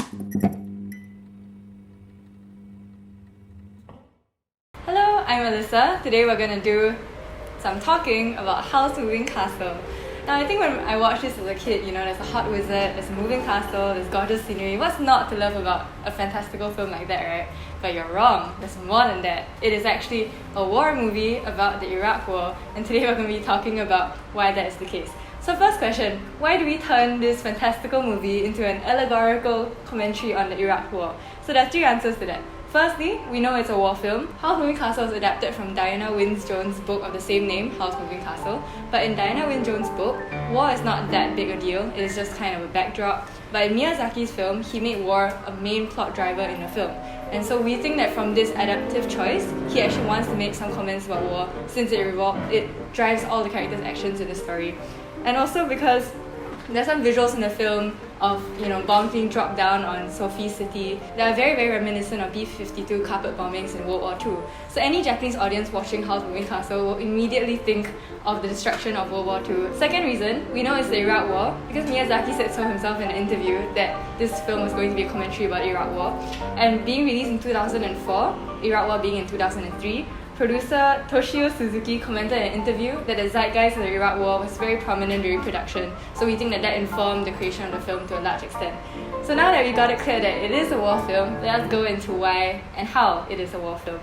Hello, I'm Alyssa. Today we're going to do some talking about Howl's Moving Castle. Now, I think when I watched this as a kid, there's a hot wizard, there's a moving castle, there's gorgeous scenery. What's not to love about a fantastical film like that, right? But you're wrong. There's more than that. It is actually a war movie about the Iraq War, and today we're going to be talking about why that is the case. So first question, why do we turn this fantastical movie into an allegorical commentary on the Iraq War? So there are three answers to that. Firstly, we know it's a war film. Howl's Moving Castle is adapted from Diana Wynne Jones' book of the same name, Howl's Moving Castle. But in Diana Wynne Jones' book, war is not that big a deal. It is just kind of a backdrop. But in Miyazaki's film, he made war a main plot driver in the film. And so we think that from this adaptive choice, he actually wants to make some comments about war since it drives all the characters' actions in the story. And also because there's some visuals in the film of bombs being dropped down on Sophie's city that are very, very reminiscent of B-52 carpet bombings in World War II. So any Japanese audience watching Howl's Moving Castle will immediately think of the destruction of World War II. Second reason, we know it's the Iraq War because Miyazaki said so himself in an interview that this film was going to be a commentary about the Iraq War. And being released in 2004, Iraq War being in 2003, producer Toshio Suzuki commented in an interview that the zeitgeist of the Iraq War was very prominent during production, so we think that informed the creation of the film to a large extent. So now that we got it clear that it is a war film, let us go into why and how it is a war film.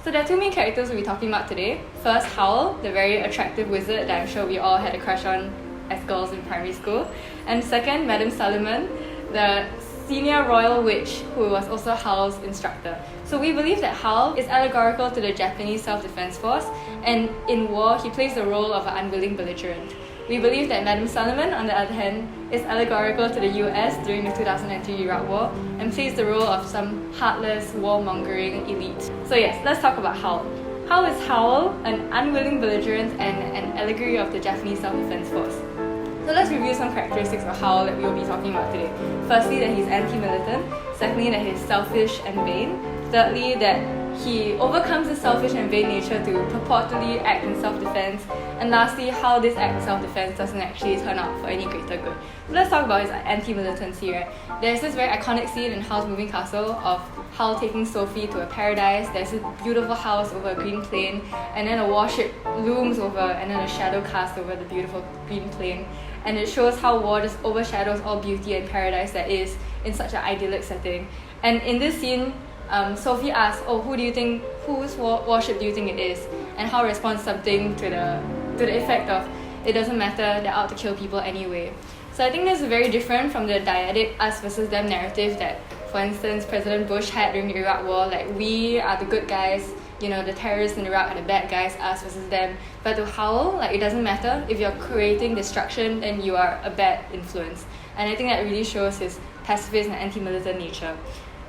So there are two main characters we'll be talking about today. First, Howl, the very attractive wizard that I'm sure we all had a crush on as girls in primary school. And second, Madame Suliman, the senior royal witch who was also Howl's instructor. So we believe that Howl is allegorical to the Japanese self-defense force, and in war he plays the role of an unwilling belligerent. We believe that Madame Suliman, on the other hand, is allegorical to the US during the 2003 Iraq War and plays the role of some heartless, warmongering elite. So yes, let's talk about Howl. How is Howl an unwilling belligerent and an allegory of the Japanese self-defense force? So let's review some characteristics of Howl that we will be talking about today. Firstly, that he's anti-militant. Secondly, that he's selfish and vain. Thirdly, that he overcomes his selfish and vain nature to purportedly act in self-defense. And lastly, how this act of self-defense doesn't actually turn out for any greater good. So let's talk about his anti-militancy, right? There's this very iconic scene in Howl's Moving Castle of Howl taking Sophie to a paradise. There's this beautiful house over a green plain, and then a warship looms over, and then a shadow casts over the beautiful green plain. And it shows how war just overshadows all beauty and paradise that is in such an idyllic setting. And in this scene, Sophie asks, whose warship do you think it is? And Howl responds something to the effect of, it doesn't matter, they're out to kill people anyway. So I think this is very different from the dyadic us versus them narrative that, for instance, President Bush had during the Iraq War, like we are the good guys, the terrorists in Iraq are the bad guys, us versus them. But to Howl, it doesn't matter. If you're creating destruction, then you are a bad influence. And I think that really shows his pacifist and anti-militant nature.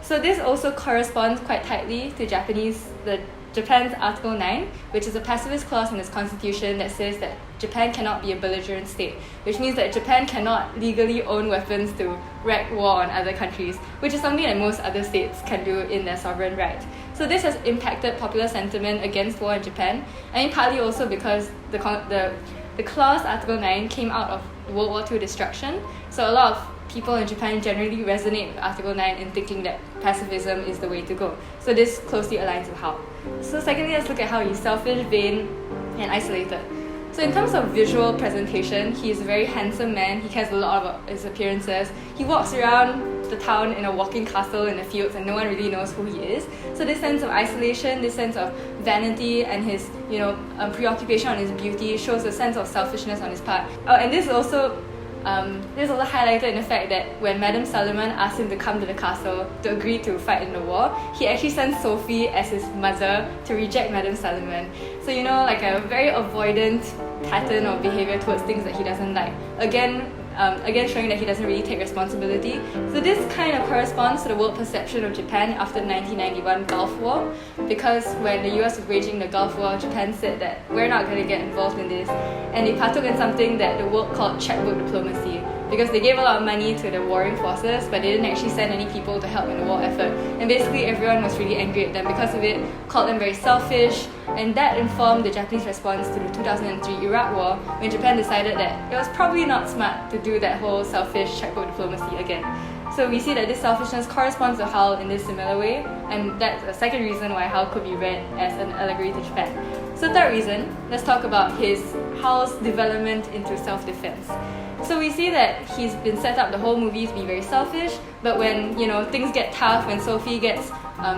So this also corresponds quite tightly to Japan's Article 9, which is a pacifist clause in its constitution that says that Japan cannot be a belligerent state, which means that Japan cannot legally own weapons to wreak war on other countries, which is something that most other states can do in their sovereign right. So this has impacted popular sentiment against war in Japan, partly also because the clause Article 9 came out of World War II destruction, so a lot of people in Japan generally resonate with Article 9 in thinking that pacifism is the way to go. So this closely aligns with Howl. So secondly, let's look at how he's selfish, vain, and isolated. So in terms of visual presentation, he is a very handsome man. He cares a lot about his appearances. He walks around the town in a walking castle in the fields and no one really knows who he is. So this sense of isolation, this sense of vanity and his preoccupation on his beauty shows a sense of selfishness on his part. And this is also highlighted in the fact that when Madame Suliman asked him to come to the castle to agree to fight in the war, he actually sent Sophie as his mother to reject Madame Suliman. So a very avoidant pattern of behavior towards things that he doesn't like. Again showing that he doesn't really take responsibility. So this kind of corresponds to the world perception of Japan after the 1991 Gulf War, because when the US was waging the Gulf War, Japan said that we're not going to get involved in this, and they partook in something that the world called checkbook diplomacy, because they gave a lot of money to the warring forces, but they didn't actually send any people to help in the war effort. And basically everyone was really angry at them because of it, called them very selfish, and that informed the Japanese response to the 2003 Iraq War, when Japan decided that it was probably not smart to do that whole selfish checkbook diplomacy again. So we see that this selfishness corresponds to Howl in this similar way, and that's a second reason why Howl could be read as an allegory to Japan. So third reason, let's talk about Howl's development into self-defense. So we see that he's been set up the whole movie to be very selfish, but when things get tough, when Sophie gets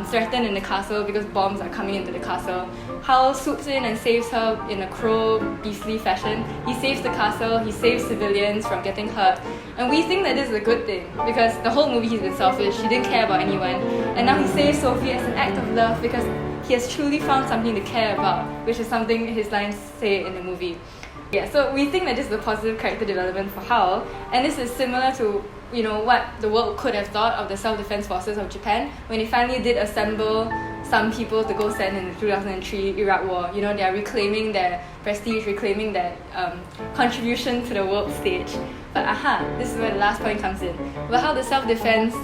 threatened in the castle because bombs are coming into the castle, Howl swoops in and saves her in a cruel, beastly fashion. He saves the castle, he saves civilians from getting hurt, and we think that this is a good thing because the whole movie he's been selfish, he didn't care about anyone, and now he saves Sophie as an act of love because he has truly found something to care about, which is something his lines say in the movie. Yeah, so we think that this is a positive character development for Howl, and this is similar to what the world could have thought of the self-defense forces of Japan when they finally did assemble some people to go send in the 2003 Iraq War. They are reclaiming their prestige, reclaiming their contribution to the world stage. But this is where the last point comes in. But how the self-defense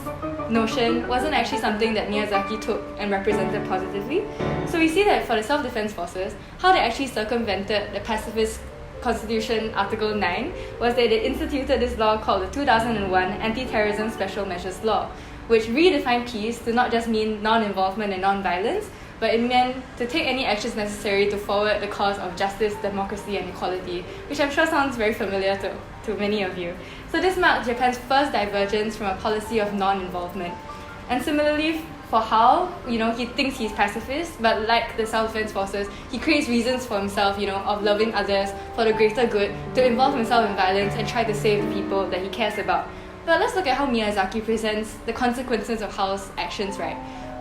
notion wasn't actually something that Miyazaki took and represented positively. So we see that for the self-defense forces, how they actually circumvented the pacifist Constitution Article 9 was that they instituted this law called the 2001 Anti-Terrorism Special Measures Law, which redefined peace to not just mean non-involvement and non-violence, but it meant to take any actions necessary to forward the cause of justice, democracy, and equality, which I'm sure sounds very familiar to many of you. So this marked Japan's first divergence from a policy of non-involvement. And similarly, for Howl, he thinks he's pacifist, but like the self-defense forces, he creates reasons for himself, of loving others for the greater good, to involve himself in violence and try to save the people that he cares about. But let's look at how Miyazaki presents the consequences of Howl's actions, right?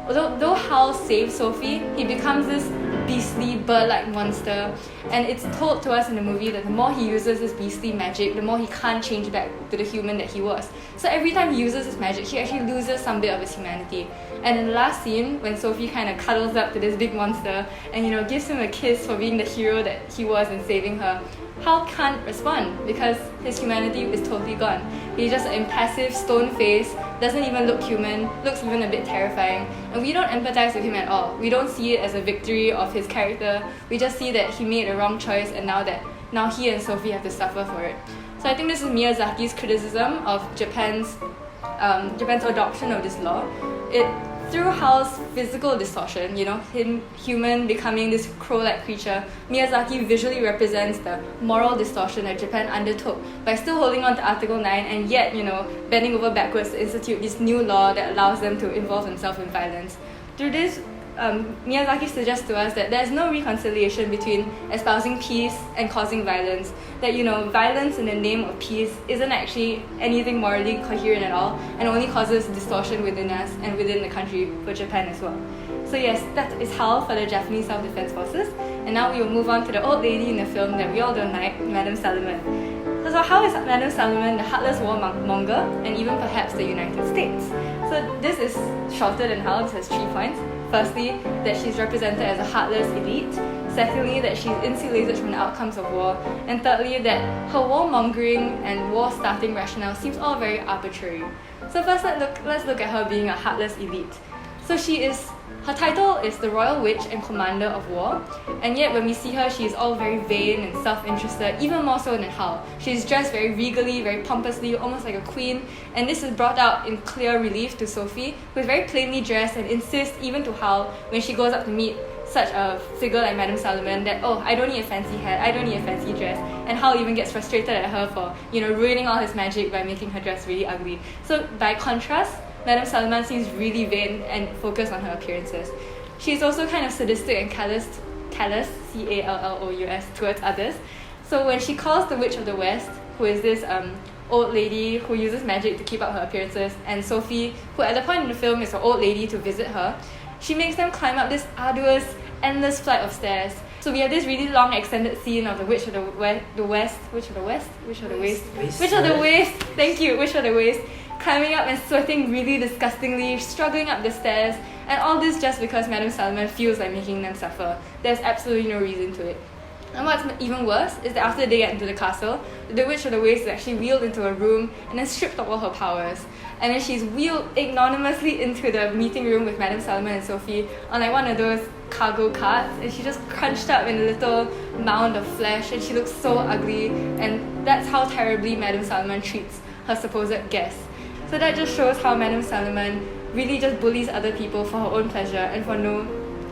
Though Howl saves Sophie, he becomes this beastly bird-like monster, and it's told to us in the movie that the more he uses this beastly magic, the more he can't change back to the human that he was. So every time he uses his magic, he actually loses some bit of his humanity. And in the last scene, when Sophie kind of cuddles up to this big monster and gives him a kiss for being the hero that he was in saving her, Howl can't respond because his humanity is totally gone. He's just an impassive stone face, doesn't even look human, looks even a bit terrifying, and we don't empathize with him at all. We don't see it as a victory of his character. We just see that he made a wrong choice, and now he and Sophie have to suffer for it. So I think this is Miyazaki's criticism of Japan's adoption of this law. Through Howl's physical distortion, him human becoming this crow-like creature, Miyazaki visually represents the moral distortion that Japan undertook by still holding on to Article 9 and yet, bending over backwards to institute this new law that allows them to involve themselves in violence. Through this, Miyazaki suggests to us that there's no reconciliation between espousing peace and causing violence. That violence in the name of peace isn't actually anything morally coherent at all, and only causes distortion within us and within the country, for Japan as well. So yes, that is Howl for the Japanese self-defense forces. And now we will move on to the old lady in the film that we all don't like, Madame Salomon. So how is Madame Salomon the heartless warmonger and even perhaps the United States? So this is shorter than Howl. This has 3 points. Firstly, that she's represented as a heartless elite. Secondly, that she's insulated from the outcomes of war. And thirdly, that her warmongering and war-starting rationale seems all very arbitrary. So first, let's look at her being a heartless elite. So her title is the Royal Witch and Commander of War, and yet when we see her, she is all very vain and self-interested, even more so than Howl. She's dressed very regally, very pompously, almost like a queen, and this is brought out in clear relief to Sophie, who is very plainly dressed and insists even to Howl when she goes up to meet such a figure like Madame Salomon that, I don't need a fancy hat, I don't need a fancy dress, and Howl even gets frustrated at her for, ruining all his magic by making her dress really ugly. So by contrast, Madame Salomon seems really vain and focused on her appearances. She's also kind of sadistic and callous, C-A-L-L-O-U-S, towards others. So when she calls the Witch of the West, who is this old lady who uses magic to keep up her appearances, and Sophie, who at the point in the film is an old lady, to visit her, she makes them climb up this arduous, endless flight of stairs. So we have this really long extended scene of the Witch of the Waist, climbing up and sweating really disgustingly, struggling up the stairs, and all this just because Madame Salomon feels like making them suffer. There's absolutely no reason to it. And what's even worse is that after they get into the castle, the Witch of the Waste is actually wheeled into a room and then stripped of all her powers. And then she's wheeled ignominiously into the meeting room with Madame Solomon and Sophie on like one of those cargo carts, and she just crunched up in a little mound of flesh, and she looks so ugly, and that's how terribly Madame Solomon treats her supposed guests. So that just shows how Madame Solomon really just bullies other people for her own pleasure and for no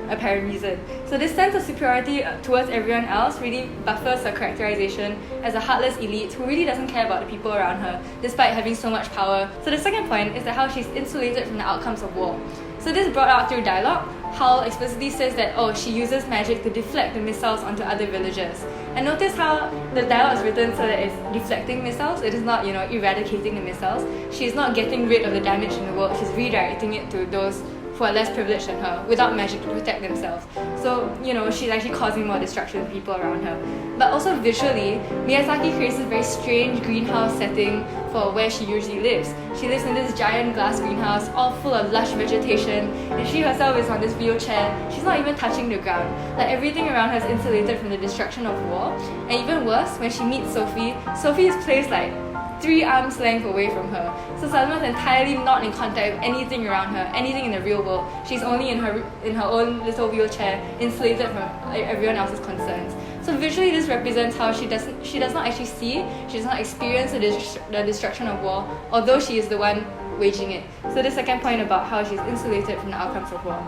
apparent reason. So this sense of superiority towards everyone else really buffers her characterization as a heartless elite who really doesn't care about the people around her, despite having so much power. So the second point is that how she's insulated from the outcomes of war. So this is brought out through dialogue. Howl explicitly says that, she uses magic to deflect the missiles onto other villagers. And notice how the dialogue is written so that it's deflecting missiles. It is not, eradicating the missiles. She's not getting rid of the damage in the world. She's redirecting it to those who are less privileged than her without magic to protect themselves. So, she's actually causing more destruction to people around her. But also visually, Miyazaki creates this very strange greenhouse setting for where she usually lives. She lives in this giant glass greenhouse, all full of lush vegetation, and she herself is on this wheelchair. She's not even touching the ground. Like, everything around her is insulated from the destruction of war. And even worse, when she meets Sophie, Sophie is placed like 3 arms length away from her. So Salomon's entirely not in contact with anything around her, anything in the real world. She's only in her own little wheelchair, insulated from everyone else's concerns. So visually, this represents how she does not actually see, she does not experience the destruction of war, although she is the one waging it. So the second point about how she's insulated from the outcomes of war.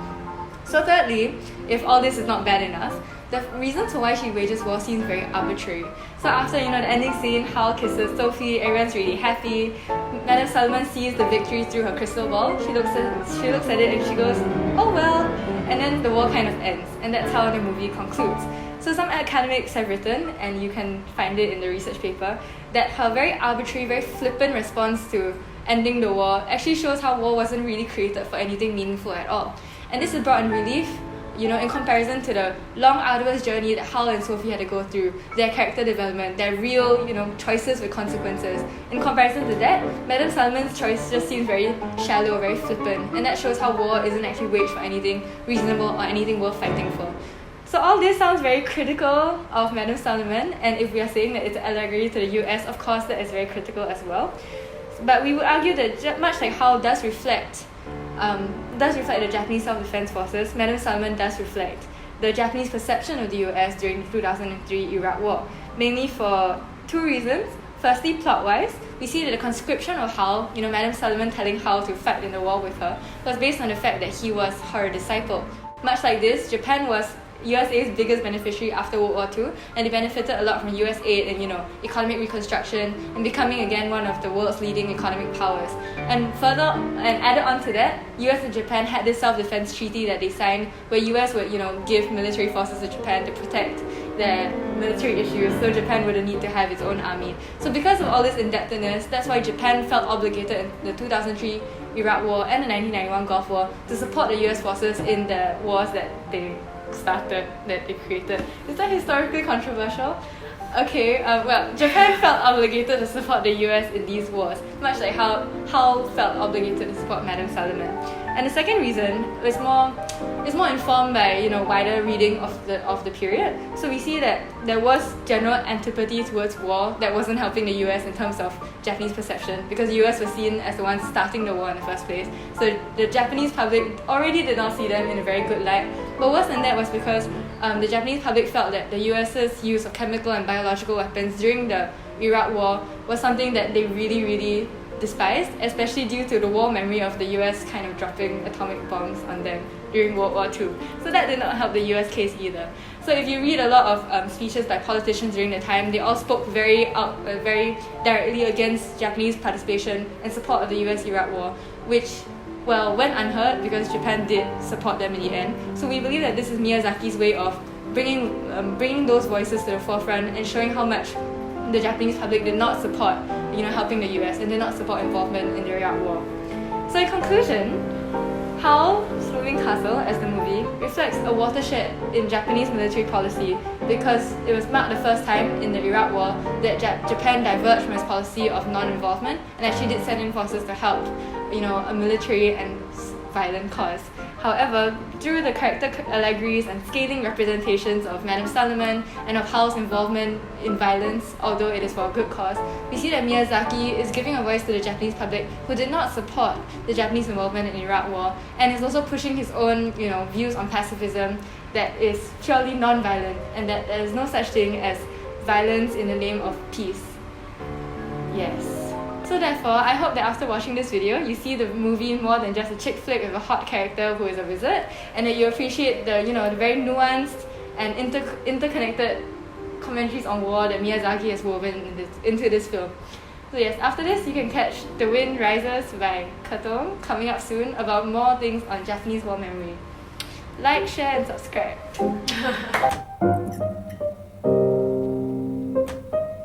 So thirdly, if all this is not bad enough, the reasons for why she wages war seems very arbitrary. So after, the ending scene, Howl kisses Sophie, everyone's really happy. Madame Solomon sees the victory through her crystal ball. She looks at it and she goes, oh well. And then the war kind of ends. And that's how the movie concludes. So some academics have written, and you can find it in the research paper, that her very arbitrary, very flippant response to ending the war actually shows how war wasn't really created for anything meaningful at all. And this is brought in relief, in comparison to the long, arduous journey that Howl and Sophie had to go through, their character development, their real, choices with consequences. In comparison to that, Madame Solomon's choice just seems very shallow, very flippant, and that shows how war isn't actually waged for anything reasonable or anything worth fighting for. So all this sounds very critical of Madame Solomon, and if we are saying that it's an allegory to the US, of course that is very critical as well. But we would argue that much like Howl does reflect the Japanese self-defense forces, Madame Solomon does reflect the Japanese perception of the US during the 2003 Iraq War, mainly for 2 reasons. Firstly, plot-wise, we see that the conscription of Howl, Madame Solomon telling Howl to fight in the war with her, was based on the fact that he was her disciple. Much like this, Japan was USA's biggest beneficiary after World War II, and they benefited a lot from US aid and economic reconstruction and becoming again one of the world's leading economic powers. And added on to that, US and Japan had this self-defense treaty that they signed, where US would give military forces to Japan to protect their military issues, so Japan wouldn't need to have its own army. So because of all this indebtedness, that's why Japan felt obligated in the 2003 Iraq War and the 1991 Gulf War to support the US forces in the wars that they started, that they created. Is that historically controversial? Okay, Japan felt obligated to support the US in these wars, much like how Howl felt obligated to support Madame Solomon. And the second reason is more informed by wider reading of the period. So we see that there was general antipathy towards war that wasn't helping the US in terms of Japanese perception, because the US was seen as the one starting the war in the first place. So the Japanese public already did not see them in a very good light. But worse than that was because the Japanese public felt that the US's use of chemical and biological weapons during the Iraq War was something that they really, really despised, especially due to the war memory of the US kind of dropping atomic bombs on them during World War II. So that did not help the US case either. So if you read a lot of speeches by politicians during the time, they all spoke very directly against Japanese participation and support of the US-Iraq War, which went unheard because Japan did support them in the end. So we believe that this is Miyazaki's way of bringing those voices to the forefront and showing how much the Japanese public did not support, helping the US and did not support involvement in the Iraq War. So in conclusion, Howl's Moving Castle, as the movie, reflects a watershed in Japanese military policy because it was marked the first time in the Iraq War that Japan diverged from its policy of non-involvement and actually did send in forces to help, a military and violent cause. However, through the character allegories and scathing representations of Madame Solomon and of Howl's involvement in violence, although it is for a good cause, we see that Miyazaki is giving a voice to the Japanese public who did not support the Japanese involvement in the Iraq War, and is also pushing his own, views on pacifism that is purely non-violent, and that there is no such thing as violence in the name of peace. Yes. So therefore, I hope that after watching this video, you see the movie more than just a chick flick with a hot character who is a wizard, and that you appreciate the very nuanced and interconnected commentaries on war that Miyazaki has woven into this film. So yes, after this, you can catch The Wind Rises by Katong coming up soon about more things on Japanese war memory. Like, share, and subscribe.